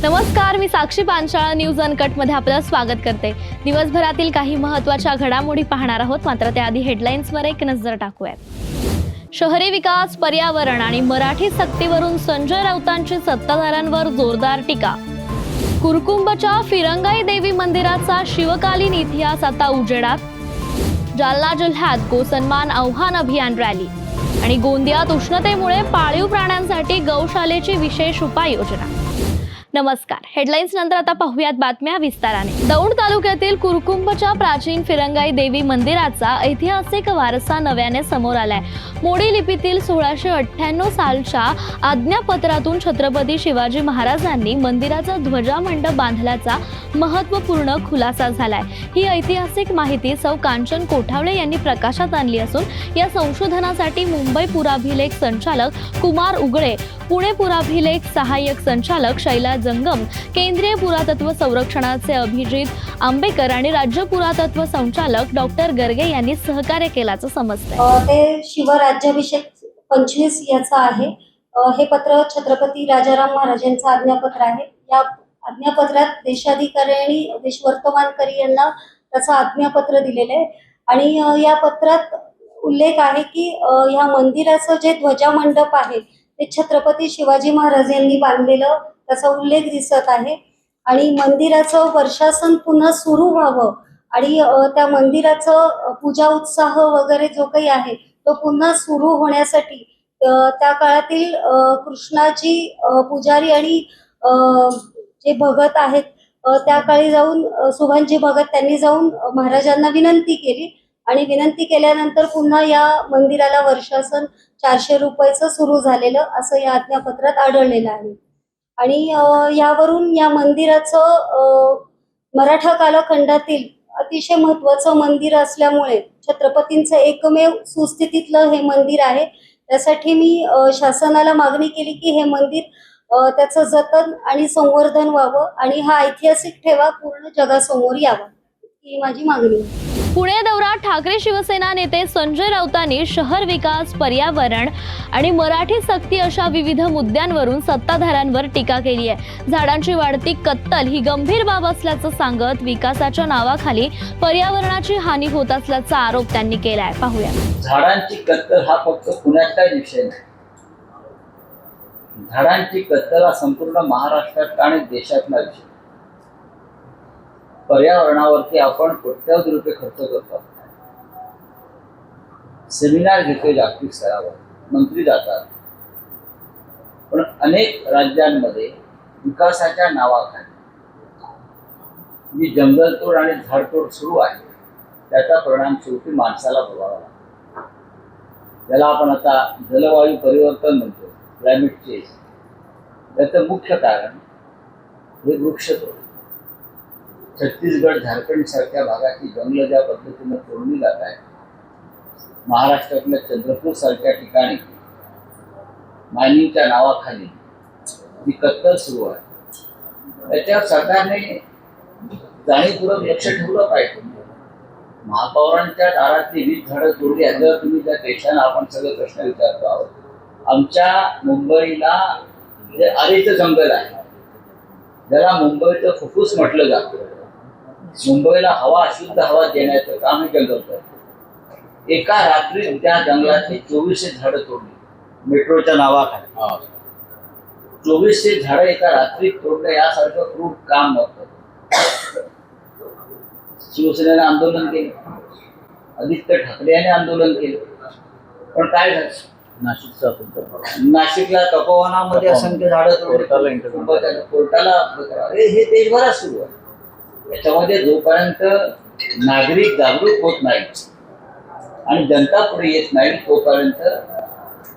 नमस्कार, मी साक्षी Panchal news uncut मध्ये आपलं स्वागत करते। दिवसभरातील काही महत्त्वाच्या घडामोडी पाहणार आहोत, मात्र त्याआधी हेडलाईन्सवर एक नजर टाकूयात। शहरी विकास, पर्यावरण आणि मराठी सक्तीवरून संजय राऊतांची सत्ताधाऱ्यांवर जोरदार टीका। कुरकुंभच्या फिरंगाई देवी मंदिराचा शिवकालीन इतिहास आता उजेडात। जालना जिल्ह्यात गोसन्मान आव्हान अभियान रॅली आणि गोंदियात उष्णतेमुळे पाळीव प्राण्यांसाठी गौशालेची विशेष उपाययोजना। नमस्कार, हेडलाईन्स नंतर आता पाहूयात बातम्या विस्ताराने। दौंड तालुक्यातील कुरकुंभच्या प्राचीन फिरंगाई देवी मंदिराचा ऐतिहासिक वारसा नव्याने समोर आलाय। मोडी लिपीतील 1698 सालच्या आज्ञापत्रातून छत्रपती शिवाजी महाराजांनी मंदिराचा ध्वजामंडप बांधल्याचा महत्त्वपूर्ण खुलासा झालाय। ही ऐतिहासिक माहिती सौ कांचन कोठावळे यांनी प्रकाशात आणली असून या संशोधनासाठी मुंबई पुराभिलेख संचालक कुमार उगळे, पुणे पुराभिलेख सहाय्यक संचालक शैला जंगम, केंद्रीय पुरातत्व संरक्षणाचे अभिजित आंबेकर आणि राज्य पुरातत्व संचालक डॉक्टर गर्गे यांनी सहकार्य केल्याचं समजतंय। ते शिवराज्याभिषेक 25 याचा आहे। हे पत्र छत्रपती राजाराम महाराजांचं आज्ञापत्र आहे। या आज्ञापत्रात देशाधिकारी आणि देशवर्तमानकरी यांना त्याचं आज्ञापत्र दिलेलं आहे आणि या पत्रात उल्लेख आहे की ह्या मंदिराचं जे ध्वजामंडप आहे ते छत्रपती शिवाजी महाराज यांनी बांधलेलं त्याचा उल्लेख दिसत आहे आणि मंदिराचं वर्षासन पुन्हा सुरू व्हावं आणि त्या मंदिराचं पूजा उत्साह वगैरे जो काही आहे तो पुन्हा सुरू होण्यासाठी त्या काळातील कृष्णाची पुजारी आणि जे भगत आहेत त्या काळी जाऊन सुभानजी भगत त्यांनी जाऊन महाराजांना विनंती केली आणि विनंती केल्यानंतर पुन्हा या मंदिराला वर्षासन 400 रुपयाचं सुरू झालेलं असं या आज्ञापत्रात आढळलेलं आहे। आणि यावरून या मंदिराचं मराठा कालखंडातील अतिशय महत्त्वाचं मंदिर असल्यामुळे छत्रपतींचं एकमेव सुस्थितीतलं हे मंदिर आहे। त्यासाठी मी शासनाला मागणी केली की हे मंदिर त्याचं जतन आणि संवर्धन व्हावं आणि हा ऐतिहासिक ठेवा पूर्ण जगासमोर यावा, ही माझी मागणी आहे। पुणे दौऱ्यात ठाकरे शिवसेना नेते संजय राऊतांनी शहर विकास, पर्यावरण आणि मराठी सक्ती अशा विविध मुद्द्यांवरून सत्ताधाऱ्यांवर टीका केली आहे। झाडांची वाढती कत्तल ही गंभीर बाब असल्याचं सांगत विकासाच्या नावाखाली पर्यावरणाची हानी होत असल्याचा आरोप त्यांनी केलाय। पाहूया। झाडांची कत्तल हा फक्त पुण्याचा विषय नाही। झाडांची कत्तल हा संपूर्ण महाराष्ट्रात आणि देशातला विषय। पर्यावरणावरती आपण कोट्यवधी रुपये खर्च करतो, सेमिनार घेतो जागतिक स्तरावर, मंत्री जातात, पण अनेक राज्यांमध्ये विकासाच्या नावाखाली जी जंगलतोड आणि झाडतोड सुरू आहे त्याचा परिणाम शेवटी माणसाला भोगावा लागतो। ज्याला आपण आता जलवायू परिवर्तन म्हणतो, क्लायमेट चेंज, त्याचं मुख्य कारण हे वृक्षतोड। छत्तीसगड, झारखंड सारख्या भागाची जंगलं ज्या पद्धतीने तोडली जात आहेत, महाराष्ट्रातल्या चंद्रपूर सारख्या ठिकाणी मायनिंगच्या नावाखाली जी कत्तल सुरू आहे त्याच्यावर सरकारने जाणीवपूर्वक लक्ष ठेवलं पाहिजे। महापौरांच्या दारातली 20 झाडं तोडली याच्यावर तुम्ही त्या देशानं आपण सगळे प्रश्न विचारतो आहोत। आमच्या मुंबईला आरेचं जंगल आहे, ज्याला मुंबईचं फुफ्फुस म्हटलं जातं। मुंबईला हवा, शुद्ध हवा देण्याचं काम हे जंगल करतं। एका रात्रीत त्या जंगलातली 2400 झाडं तोडली मेट्रोच्या नावाखाली। 2400 झाडं एका रात्रीत तोडलं यासारखं क्रूर काम नव्हतं। शिवसेनेने आंदोलन केले, आदित्य ठाकरे यांनी आंदोलन केलं, पण काय झालं? नाशिकला तपोवनामध्ये असंख्य झाडं तोडली, कोर्टाला हे देशभरात सुरू आहे। याच्यामध्ये जोपर्यंत नागरिक जागरूक होत नाही आणि जनता पुढे येत नाही तोपर्यंत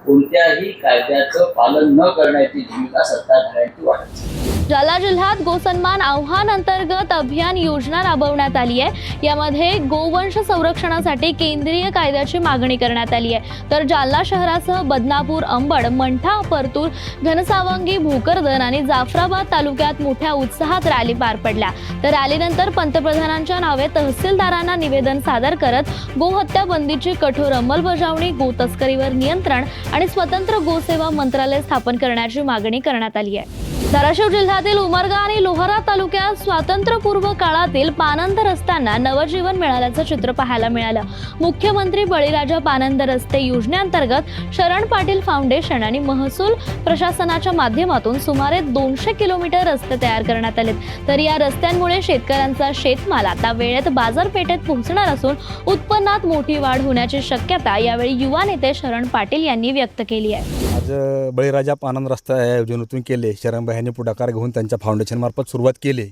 कोणत्याही कायद्याचं पालन न करण्याची भूमिका सत्ताधाऱ्यांची वाटते। जालना जिल्ह्यात गोसन्मान आव्हान अंतर्गत अभियान योजना राबवण्यात आली आहे। यामध्ये गोवंश संरक्षणासाठी केंद्रीय कायद्याची मागणी करण्यात आली आहे। तर जालना शहरासह बदनापूर, अंबड, मंठा, परतूर, घनसावंगी, भोकरदन आणि जाफराबाद तालुक्यात मोठ्या उत्साहात रॅली पार पडल्या। तर रॅलीनंतर पंतप्रधानांच्या नावे तहसीलदारांना निवेदन सादर करत गोहत्या बंदीची कठोर अंमलबजावणी, गोतस्करीवर नियंत्रण आणि स्वतंत्र गोसेवा मंत्रालय स्थापन करण्याची मागणी करण्यात आली आहे। धाराशिव जिल्ह्यातील उमरगा आणि लोहारा तालुक्यात स्वातंत्र्यपूर्व काळातील पानंद रस्त्यांना नवजीवन मिळाल्याचं चित्र पाहायला मिळालं. मुख्यमंत्री बळीराजा पानंद रस्ते योजनेअंतर्गत शरण पाटील फाउंडेशन आणि महसूल प्रशासनाच्या माध्यमातून सुमारे 200 किलोमीटर रस्ते तयार करण्यात आलेत. तर या रस्त्यांमुळे शेतकऱ्यांचा शेतमाल आता वेळेत बाजारपेठेत पोहोचणार असून उत्पन्नात मोठी वाढ होण्याची शक्यता यावेळी युवा नेते शरण पाटील यांनी व्यक्त केली आहे. आज बळीराजा पानंद रस्ता या योजनेतून केले. शरणभाई यांनी पुढाकार घेऊन त्यांच्या फाउंडेशनमार्फत सुरुवात केली.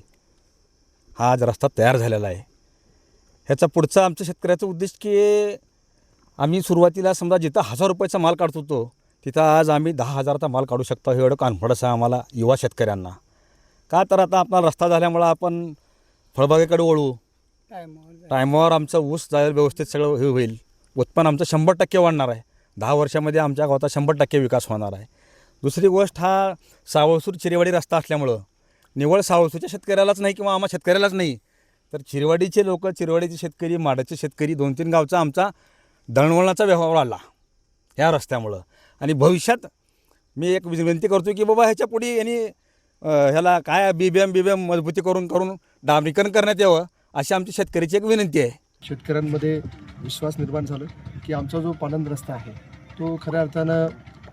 हा आज रस्ता तयार झालेला आहे. ह्याचा पुढचा आमच्या शेतकऱ्याचं उद्देश की आम्ही सुरुवातीला समजा जिथं 1000 रुपयाचा माल काढत होतो तिथं आज आम्ही 10,000चा माल काढू शकतो. हे एवढं कॉन्फिडन्स आहे आम्हाला युवा शेतकऱ्यांना. का तर आता आपला रस्ता झाल्यामुळं आपण फळबागेकडे वळू. टायमावर आमचा ऊस जायला व्यवस्थित सगळं हे होईल. उत्पन्न आमचं 100% वाढणार आहे. 10 वर्षामध्ये आमच्या गावाचा 100% विकास होणार आहे. दुसरी गोष्ट हा सावळसूर चिरेवाडी रस्ता असल्यामुळं निवळ सावळसूरच्या शेतकऱ्यालाच नाही किंवा आम्हा शेतकऱ्यालाच नाही तर चिरेवाडीचे लोक, चिरेवाडीचे शेतकरी, माडाचे शेतकरी 2-3 गावचा आमचा दळणवळणाचा व्यवहार वाढला ह्या रस्त्यामुळं. आणि भविष्यात मी एक विनंती करतो की बाबा ह्याच्या पुढे यांनी ह्याला काय बीबीएम मजबूती करून डांबरीकरण करण्यात यावं अशी आमची शेतकऱ्याची एक विनंती आहे. शेतकऱ्यांमध्ये विश्वास निर्माण झाला की आमचा जो पानंद रस्ता आहे तो खऱ्या अर्थानं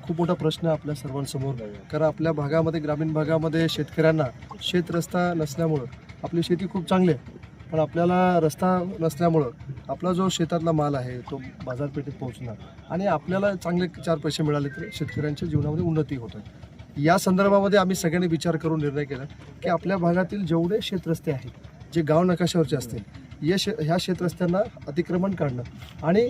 खूप मोठा प्रश्न आपल्या सर्वांसमोर आहे. कारण आपल्या भागामध्ये, ग्रामीण भागामध्ये शेतकऱ्यांना शेत रस्ता नसल्यामुळं आपली शेती खूप चांगली आहे, पण आपल्याला रस्ता नसल्यामुळं आपला जो शेतातला माल आहे तो बाजारपेठेत पोहोचणार आणि आपल्याला चांगले 4 पैसे मिळाले तर शेतकऱ्यांच्या जीवनामध्ये उन्नती होत आहे. या संदर्भामध्ये आम्ही सगळ्यांनी विचार करून निर्णय केला की आपल्या भागातील जेवढे शेतरस्ते आहेत, जे गाव नकाशावरचे असतील, ह्या शेतरस्त्यांना अतिक्रमण काढणं आणि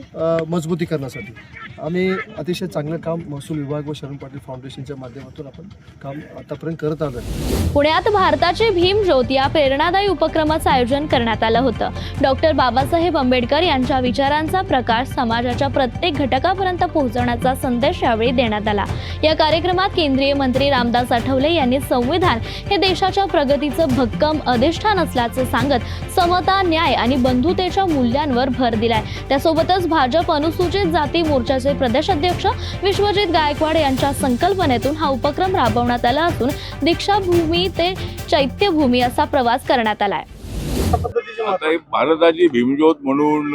मजबूती करण्यासाठी आम्ही अतिशय चांगलं काम महसूल विभाग व शरण पाटील फाउंडेशनच्या माध्यमातून आपण काम आतापर्यंत करत आलो आहे. पुण्यात भारताची भीमज्योत या प्रेरणादायी उपक्रमाचं आयोजन करण्यात आलं होतं. डॉक्टर बाबासाहेब आंबेडकर यांच्या विचारांचा प्रकाश समाजाच्या प्रत्येक घटकापर्यंत पोहोचवण्याचा संदेश यावेळी देण्यात आला. या कार्यक्रमात केंद्रीय मंत्री रामदास आठवले यांनी संविधान हे देशाच्या प्रगतीचं भक्कम अधिष्ठान असल्याचं सांगत समता, न्याय आणि बंधुतेच्या मूल्यांवर भर दिलाय. त्यासोबतच भाजप अनुसूचित जाती मोर्चाचे प्रदेशाध्यक्ष विश्वजित गायकवाड यांच्या संकल्पनेतून हा उपक्रम राबवण्यात आला असून दीक्षाभूमी ते चैत्यभूमी असा प्रवास करण्यात आलाय. आता ही भारताची भीमज्योत म्हणून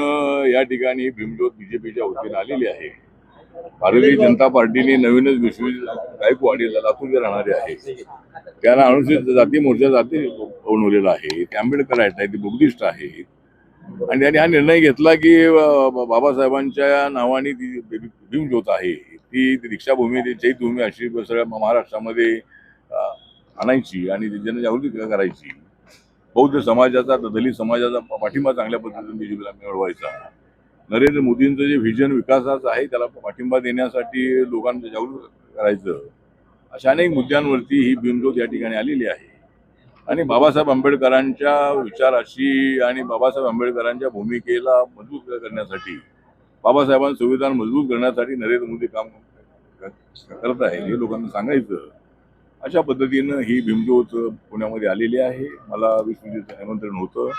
या ठिकाणी भीमज्योत बीजेपीच्या वतीने आलेली आहे. भारतीय जनता पार्टीने नवीनच विश्वजित गायकवाड लातूरचे राहणारे आहे, त्यांना अनुसूचित जाती मोर्चा बनवलेला आहे. ते आंबेडकर आहेत, ते बुद्धिस्ट आहेत आणि त्यांनी हा निर्णय घेतला की बाबासाहेबांच्या नावाने ती भीमज्योत आहे ती दीक्षाभूमी, ती चैत्यभूमी अशी सगळ्या महाराष्ट्रामध्ये आणायची आणि जनजागृती करायची. बौद्ध समाजाचा, दलित समाजाचा पाठिंबा चांगल्या पद्धतीने बीजेपीला मिळवायचा. नरेंद्र मोदींचं जे व्हिजन विकासाचं आहे त्याला पाठिंबा देण्यासाठी लोकांना जागृत करायचं, अशा अनेक मुद्द्यांवरती ही भीमज्योत या ठिकाणी आलेली आहे. आणि बाबासाहेब आंबेडकरांच्या विचाराशी आणि बाबासाहेब आंबेडकरांच्या भूमिकेला मजबूत करण्यासाठी, बाबासाहेबांचं संविधान मजबूत करण्यासाठी नरेंद्र मोदी काम करत आहे हे लोकांना सांगायचं. अशा पद्धतीनं ही भीमज्योत पुण्यामध्ये आलेली आहे. मला विश्वजित निमंत्रण होतं,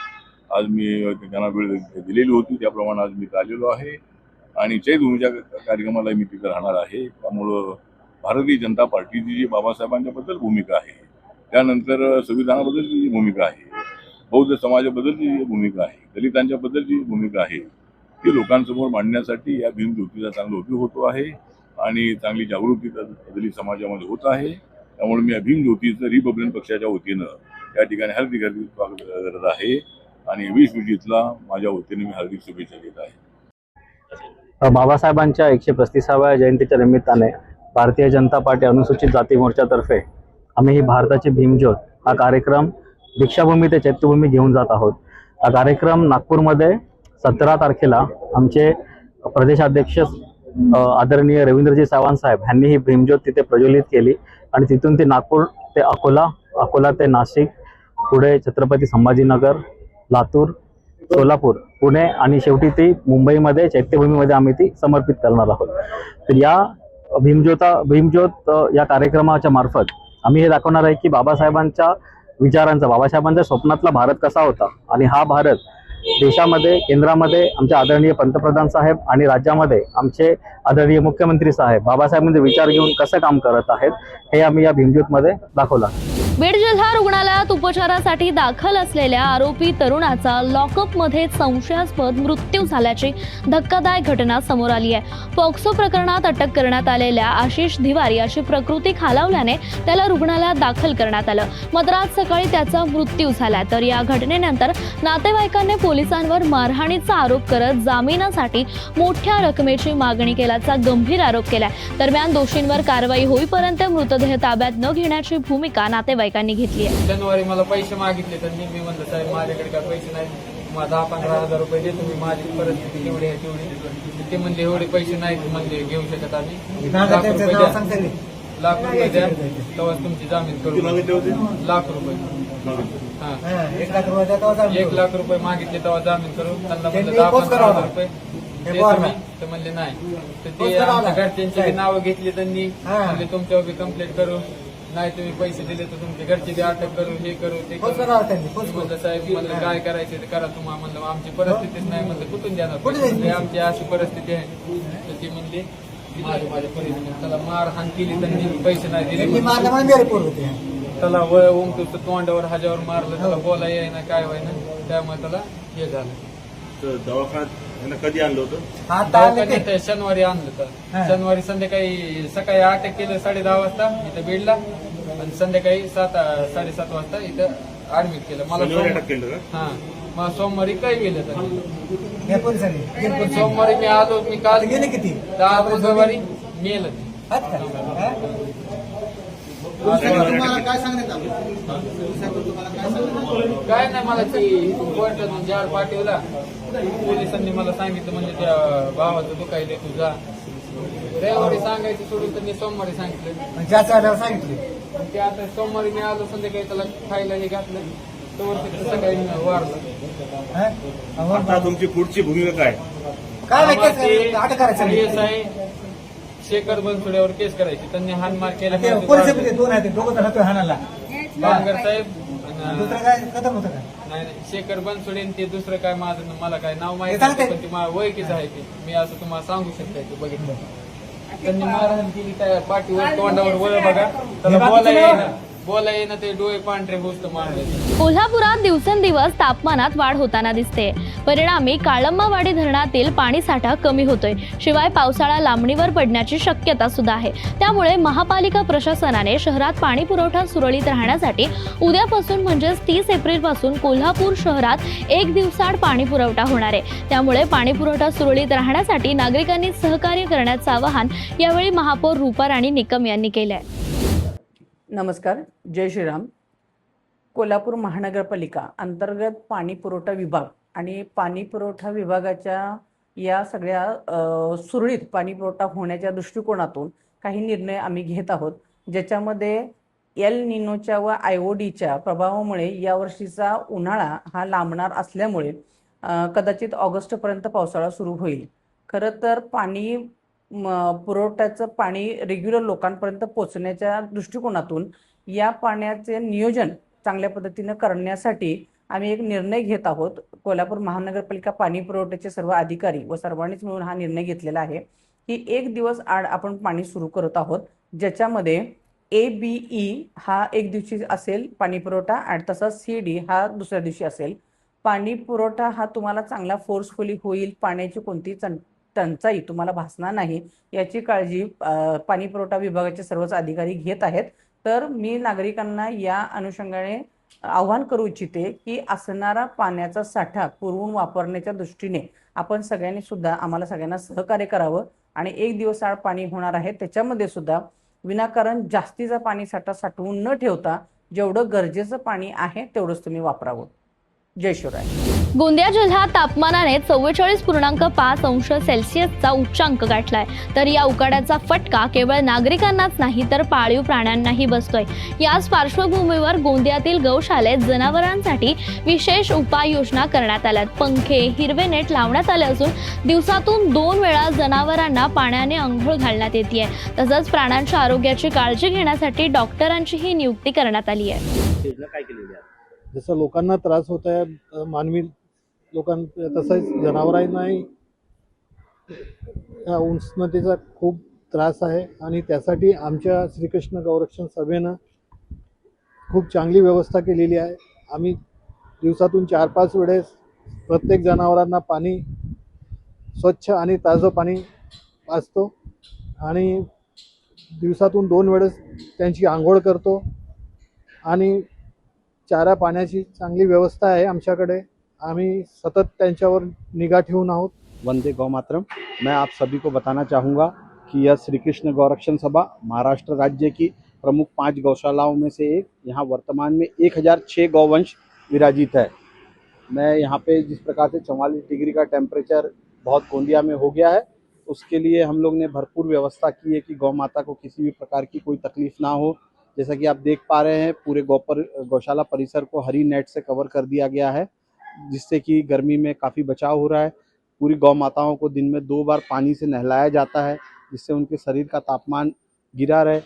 आज मी त्यांना वेळ दिलेली होती, त्याप्रमाणे आज मी आलेलो आहे आणि चैत्यभूमीच्या कार्यक्रमाला मी तिथे राहणार आहे. त्यामुळं भारतीय जनता पार्टीची जी बाबासाहेबांच्याबद्दल भूमिका आहे, त्यानंतर संविधानाबद्दलची जी भूमिका आहे, बौद्ध समाजाबद्दलची जी भूमिका आहे, दलितांच्याबद्दलची जी भूमिका आहे ती लोकांसमोर मांडण्यासाठी या भीमज्योतीचा चांगला उपयोग होतो आहे आणि चांगली जागृती दलित समाजामध्ये होत आहे. त्यामुळे मी या भीमज्योतीचं रिपब्लिकन पक्षाच्या वतीनं या ठिकाणी हार्दिक स्वागत करत आहे आणि विश्वजितला माझ्या वतीने मी हार्दिक शुभेच्छा देत आहे. बाबासाहेबांच्या 135व्या जयंतीच्या निमित्ताने भारतीय जनता पार्टी अनुसूचित जाती मोर्चातर्फे आम्ही ही भारताची भीमज्योत हा कार्यक्रम दीक्षाभूमी ते चैत्यभूमी घेऊन जात आहोत. हा कार्यक्रम नागपूरमध्ये 17 तारखेला आमचे प्रदेशाध्यक्ष आदरणीय रवींद्रजी चव्हाण साहेब यांनी ही भीमज्योत तिथे प्रज्वलित केली आणि तिथून ती नागपूर ते अकोला, अकोला ते नाशिक, पुढे छत्रपती संभाजीनगर, लातूर, सोलापूर, पुणे आणि शेवटी ती मुंबईमध्ये चैत्यभूमीमध्ये आम्ही ती समर्पित करणार आहोत. तर या भीमज्योत या कार्यक्रमाच्या मार्फत आम्ही हे दाखवणार आहे की बाबासाहेबांच्या विचारांचा, बाबासाहेबांच्या स्वप्नातला भारत कसा होता आणि हा भारत देशामध्ये केंद्रामध्ये आमचे आदरणीय पंतप्रधान साहेब आणि राज्यामध्ये आमचे आदरणीय मुख्यमंत्री साहेब बाबासाहेबांचे विचार घेऊन कसं काम करत आहेत हे आम्ही या भीमज्योतमध्ये दाखवलं. बीड जिल्हा रुग्णालयात उपचारासाठी दाखल असलेल्या आरोपी तरुणाचा लॉकअपमध्ये संशयास्पद मृत्यू झाल्याची धक्कादायक घटना समोर आली आहे. पॉक्सो प्रकरणात अटक करण्यात आलेल्या आशिष धिवारी याची प्रकृती खालावल्याने त्याला रुग्णालयात दाखल करण्यात आलं. मात्र आज सकाळी त्याचा मृत्यू झाला. तर या घटनेनंतर नातेवाईकांनी पोलिसांवर मारहाणीचा आरोप करत जामिनासाठी मोठ्या रकमेची मागणी केल्याचा गंभीर आरोप केला. दरम्यान दोषींवर कारवाई होईपर्यंत मृतदेह ताब्यात न घेण्याची भूमिका नातेवाईकांनी घेतली आहे. शनिवारी मला पैसे मागितले तर मी म्हणलं साहेब माझ्याकडे काय पैसे नाही, मला 10-15 हजार रुपये देतो मी, माझी परिस्थिती तेवढी आहे तेवढी. ते म्हणले एवढे पैसे नाहीत म्हणले घेऊ शकत आम्ही, लाख रुपये द्या तेव्हाच तुमची जामीन करू. लाख रुपये, हा 1 लाख रुपये मागितले तेव्हा जामीन करू. त्यांना म्हणलं 10-15 हजार रुपये देतो मी, तर म्हणले नाही. तर ते आमच्या घरच्यांची नावं घेतली त्यांनी, म्हणले तुमच्यावर बी कंप्लेंट करू, नाही तुम्ही पैसे दिले तर तुमच्या घरचे बी अटक करू, हे करू ते करू. म्हणलं साहेब म्हणलं काय करायचं ते करा तुम्हाला. म्हणलं आमची परिस्थितीच नाही, म्हणलं कुठून देणार, आमची अशी परिस्थिती आहे. तर ती म्हणली माझी परिस्थिती, त्याला मारहाण केली त्यांनी, पैसे नाही दिले, त्याला वळ उमटून तोंडावर हाजावर मारलं, त्याला बोला येईना काय व्हायना, त्यामुळे त्याला हे झालं. दवाखान्यात कधी आणलं होतं? दवाखान्यात शनिवारी आणलं तर शनिवारी संध्याकाळी, सकाळी अटक केलं 10:30 वाजता इथं बीडला, आणि संध्याकाळी 7-7:30 वाजता इथं ऍडमिट केलं. मला मला सोमवारी काय गेलं तर सोमवारी मी आलो, मी काल गेले किती 10 बुधवारी मेलं. काय नाही, मला ती कोर्टातून जार पाठवला, पोलिसांनी मला सांगितलं म्हणजे त्या भावाचं दुखायले तुझा, रविवारी सांगायचं सोडून त्यांनी सोमवारी सांगितलं. ते आता सोमवारी मी आलो, संध्याकाळी त्याला खायला हे घातलं, तर सकाळी वारलं. आता तुमची पुढची भूमिका काय? केस आहे, शेखर बनसोड्यावर केस करायची. त्यांनी हानमार केला बांगर साहेब, नाही शेखर बनसोडे ते दुसरं काय माझं मला काय नाव माहिती नाही, पण ती वयकीच आहे ते, मी असं तुम्हाला सांगू शकते. ते बघितलं त्यांनी मारहाण केली, त्या पाठीवर तोंडावर वळ बघा, त्याला बोला येईना, ते डोळे पांढरे गोष्ट मारले. कोल्हापुरात दिवसेंदिवस तापमानात वाढ होताना दिसते. परिणामी काळंबावाडी धरणातील पाणीसाठा कमी होतोय. शिवाय पावसाळा लांबणीवर पडण्याची शक्यता सुद्धा आहे. त्यामुळे महापालिका प्रशासनाने शहरात पाणी पुरवठा सुरळीत राहण्यासाठी उद्यापासून म्हणजेच 30 एप्रिल पासून कोल्हापूर शहरात 1 दिवसाआड पाणी पुरवठा होणार आहे. त्यामुळे पाणी पुरवठा सुरळीत राहण्यासाठी नागरिकांनी सहकार्य करण्याचं आवाहन यावेळी महापौर रूपा राणी निकम यांनी केलं आहे. नमस्कार, जय श्रीराम. कोल्हापूर महानगरपालिका अंतर्गत पाणी पुरवठा विभाग आणि पाणी पुरवठा विभागाच्या या सगळ्या सुरळीत पाणी पुरवठा होण्याच्या दृष्टिकोनातून काही निर्णय आम्ही घेत आहोत, ज्याच्यामध्ये एल निनोच्या व IODच्या प्रभावामुळे यावर्षीचा उन्हाळा हा लांबणार असल्यामुळे कदाचित ऑगस्टपर्यंत पावसाळा सुरू होईल. खरं तर पाणी पुरवठ्याचं पाणी रेग्युलर लोकांपर्यंत पोहोचण्याच्या दृष्टिकोनातून या पाण्याचे नियोजन चांगल्या पद्धतीनं करण्यासाठी आम्ही एक निर्णय घेत आहोत. कोल्हापूर महानगरपालिका पाणी पुरवठ्याचे सर्व अधिकारी व सर्वांनीच मिळून हा निर्णय घेतलेला आहे की 1 दिवस आड आपण पाणी सुरू करत आहोत, ज्याच्यामध्ये ABE हा 1 दिवशी असेल पाणी पुरवठा, आणि तसंच CD हा दुसऱ्या दिवशी असेल. पाणी पुरवठा हा तुम्हाला चांगला फोर्सफुली होईल, पाण्याची कोणती टंचाई तुम्हाला भासणार नाही याची काळजी पाणी पुरवठा विभागाचे सर्वच अधिकारी घेत आहेत. तर मी नागरिकांना या अनुषंगाने आवाहन करू इच्छिते की असणारा पाण्याचा साठा पुरवून वापरण्याच्या दृष्टीने आपण सगळ्यांनी सुद्धा आम्हाला सगळ्यांना सहकार्य करावं, आणि 1 दिवस आड पाणी होणार आहे त्याच्यामध्ये सुद्धा विनाकारण जास्तीचा पाणी साठा साठवून न ठेवता जेवढं गरजेचं पाणी आहे तेवढंच तुम्ही वापरावं. जय शिवराय. गोंदिया जिल्ह्यात तापमानाने 44.5 अंश सेल्सिअसचा उच्चांक गाठलाय. तर या उकाड्याचा फटका केवळ नागरिकांनाच नाही तर पाळीव प्राण्यांनाही बसतोय. याच पार्श्वभूमीवर गोंदियातील गौशाळेत जनावरांसाठी विशेष उपाययोजना करण्यात आल्यात. पंखे, हिरवे नेट लावण्यात आले असून दिवसातून 2 वेळा जनावरांना पाण्याने अंघोळ घालण्यात येते. तसंच प्राण्यांच्या आरोग्याची काळजी घेण्यासाठी डॉक्टरांचीही नियुक्ती करण्यात आली आहे. जसं लोकांना त्रास होत आहे, मानवी तसंच जनावरांनाही या उष्णतेचा खूप त्रास आहे आणि त्यासाठी आमच्या श्रीकृष्ण गौरक्षण सभेनं खूप चांगली व्यवस्था केलेली आहे. आम्ही दिवसातून 4-5 वेळेस प्रत्येक जनावरांना पाणी स्वच्छ आणि ताजं पाणी पाजतो आणि दिवसातून 2 वेळेस त्यांची आंघोळ करतो आणि चारा पाण्याची चांगली व्यवस्था आहे आमच्याकडे. आम्ही सतत त्यांच्यावर निगा ठेवून आहोत. वंदे गौ मातरम। मैं आप सभी को बताना चाहूँगा कि यह श्री कृष्ण गौरक्षण सभा महाराष्ट्र राज्य की प्रमुख 5 गौशालाओं में से एक, यहाँ वर्तमान में 1006 गौवंश विराजित है। मैं यहाँ पे जिस प्रकार से 44 डिग्री का टेम्परेचर बहुत गोंदिया में हो गया है, उसके लिए हम लोग ने भरपूर व्यवस्था की है कि गौ माता को किसी भी प्रकार की कोई तकलीफ ना हो। जैसा कि आप देख पा रहे हैं, पूरे गौशाला परिसर को हरी नेट से कवर कर दिया गया है, जिससे कि गर्मी में काफ़ी बचाव हो रहा है। पूरी गौ माताओं को दिन में 2 बार पानी से नहलाया जाता है, जिससे उनके शरीर का तापमान गिरा रहे।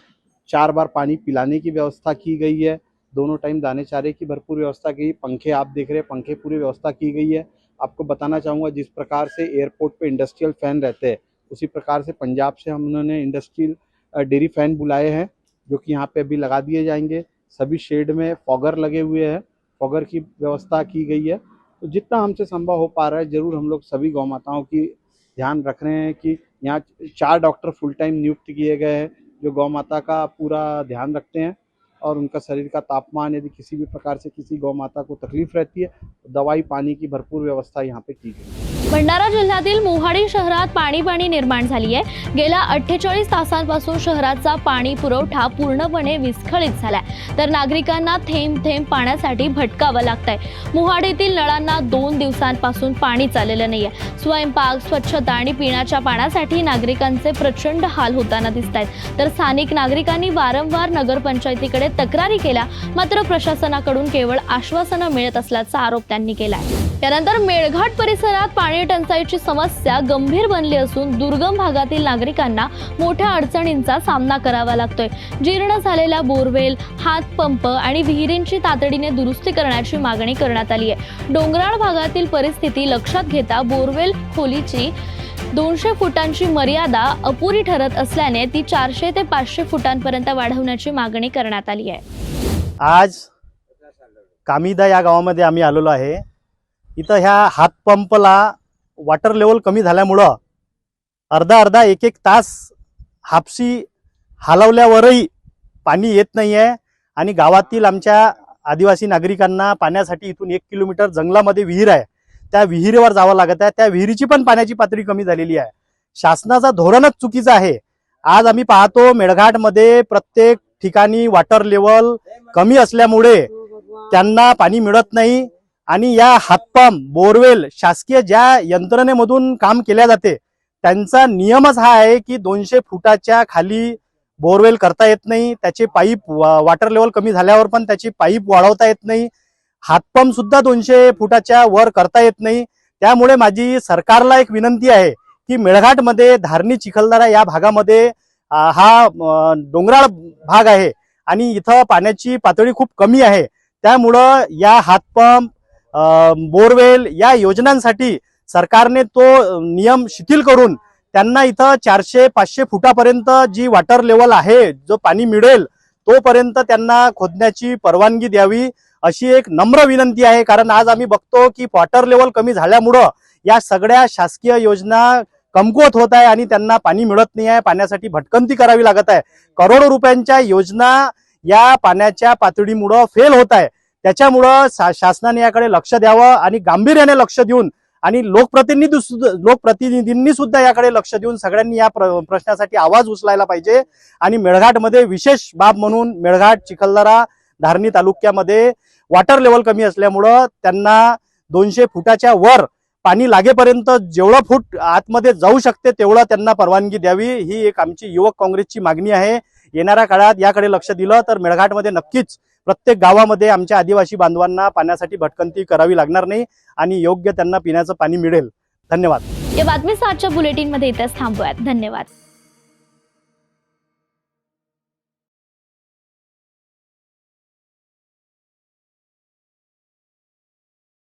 4 बार पानी पिलाने की व्यवस्था की गई है। दोनों टाइम दाने चारे की भरपूर व्यवस्था की। पंखे आप देख रहे हैं, पंखे पूरी व्यवस्था की गई है। आपको बताना चाहूँगा, जिस प्रकार से एयरपोर्ट पे इंडस्ट्रियल फ़ैन रहते हैं, उसी प्रकार से पंजाब से हम उन्होंने इंडस्ट्रियल डेयरी फ़ैन बुलाए हैं, जो कि यहाँ पे अभी लगा दिए जाएंगे। सभी शेड में फॉगर लगे हुए हैं, फॉगर की व्यवस्था की गई है। तो जितना हमसे संभव हो पा रहा है, ज़रूर हम लोग सभी गौ माताओं की ध्यान रख रहे हैं कि यहाँ 4 डॉक्टर फुल टाइम नियुक्त किए गए हैं, जो गौ माता का पूरा ध्यान रखते हैं और उनका शरीर का तापमान, यदि किसी भी प्रकार से किसी गौ माता को तकलीफ रहती है, दवाई पानी की भरपूर व्यवस्था यहाँ पे की गई। भंडारा जिल्ह्यातील मोहाडी शहरात पाणी निर्माण झाली आहे। गेल्या 48 तासांपासून शहराचा पाणी पुरवठा पूर्णपणे विस्कळीत झालाय, तर नागरिकांना थेंब थेंब पाण्यासाठी भटकावं लागतंय। मोहाडीतील नळांना 2 दिवसांपासून पाणी चाललेलं नाहीये। स्वयंपाक, स्वच्छता आणि पिण्याच्या पाण्यासाठी नागरिकांचे प्रचंड हाल होताना दिसतायत, तर स्थानिक नागरिकांनी वारंवार नगरपंचायतीकडे तक्रारी केल्या, मात्र प्रशासनाकडून केवळ आश्वासनं मिळत असल्याचा आरोप त्यांनी केलाय। त्यानंतर मेळघाट परिसरात पाणी टंचाईची समस्या गंभीर बनली असून दुर्गम भागातील नागरिकांना मोठ्या अडचणींचा सामना करावा लागतोय। जीर्ण झालेल्या बोरवेल, हातपंप आणि विहिरींची तातडीने दुरुस्ती करण्याची मागणी करण्यात आली आहे। डोंगराळ भागातील परिस्थिती लक्षात घेता बोरवेल खोलीची 200 फुटांची मर्यादा अपुरी ठरत असल्याने ती 400 ते 500 फुटांपर्यंत वाढवण्याची मागणी करण्यात आली आहे। आज कामिदा या गावामध्ये आम्ही आलेलो आहे। इथं ह्या हातपंपला वॉटर लेवल कमी झाल्यामुळं अर्धा 1-1 तास हापसी हलवल्यावरही पाणी येत नाही आहे आणि गावातील आमच्या आदिवासी नागरिकांना पाण्यासाठी इथून 1 किलोमीटर जंगलामध्ये विहीर आहे, त्या विहिरीवर जावं लागत आहे। त्या विहिरीची पण पाण्याची पातळी कमी झालेली आहे। शासनाचा धोरणच चुकीचं आहे। आज आम्ही पाहतो मेळघाटमध्ये प्रत्येक ठिकाणी वॉटर लेवल कमी असल्यामुळे त्यांना पाणी मिळत नाही आणि या हातपंप, बोरवेल शासकीय ज्या यंत्रणेमधून काम केल्या जाते, त्यांचा नियमच हा आहे की 200 फुटाच्या खाली बोरवेल करता येत नाही। त्याचे पाईप वॉटर लेवल कमी झाल्यावर पण त्याची पाईप वाढवता येत नाही। हातपंप सुद्धा 200 फुटाच्या वर करता येत नाही। त्यामुळे माझी सरकारला एक विनंती आहे की मेळघाटमध्ये धारणी, चिखलदरा या भागामध्ये हा डोंगराळ भाग आहे आणि इथं पाण्याची पातळी खूप कमी आहे। त्यामुळं या हातपंप, बोरवेल या योजनांसाठी सरकारने तो नियम शिथिल करून त्यांना इथं 400-500 फुटापर्यंत जी वॉटर लेवल आहे, जो पाणी मिळेल तोपर्यंत त्यांना खोदण्याची परवानगी द्यावी, अशी एक नम्र विनंती आहे। कारण आज आम्ही बघतो की वॉटर लेवल कमी झाल्यामुळं या सगळ्या शासकीय योजना कमकुवत होत आहे आणि त्यांना पाणी मिळत नाही आहे, पाण्यासाठी भटकंती करावी लागत आहे। करोडो रुपयांच्या योजना या पाण्याच्या पातळीमुळं फेल होत आहे। त्याच्यामुळं शासनाने याकडे लक्ष द्यावं आणि गांभीर्याने लक्ष देऊन आणि लोकप्रतिनिधींनी सुद्धा याकडे लक्ष देऊन सगळ्यांनी या प्रश्नासाठी आवाज उचलायला पाहिजे। आणि मेळघाटमध्ये विशेष बाब म्हणून मेळघाट, चिखलदरा, धारणी तालुक्यामध्ये वॉटर लेवल कमी असल्यामुळं त्यांना 200 फुटाच्या वर पाणी लागेपर्यंत जेवढं फूट आतमध्ये जाऊ शकते तेवढं त्यांना परवानगी द्यावी, ही एक आमची युवक काँग्रेसची मागणी आहे। येणाऱ्या काळात याकडे लक्ष दिलं तर मेळघाटमध्ये नक्कीच प्रत्येक गावामध्ये आमच्या आदिवासी बांधवांना पाण्यासाठी भटकंती करावी लागणार नाही आणि योग्य त्यांना पिण्याचं पाणी मिळेल। धन्यवाद। या बातमीसह आजच्या बुलेटिनमध्ये इथेच थांबूयात। धन्यवाद।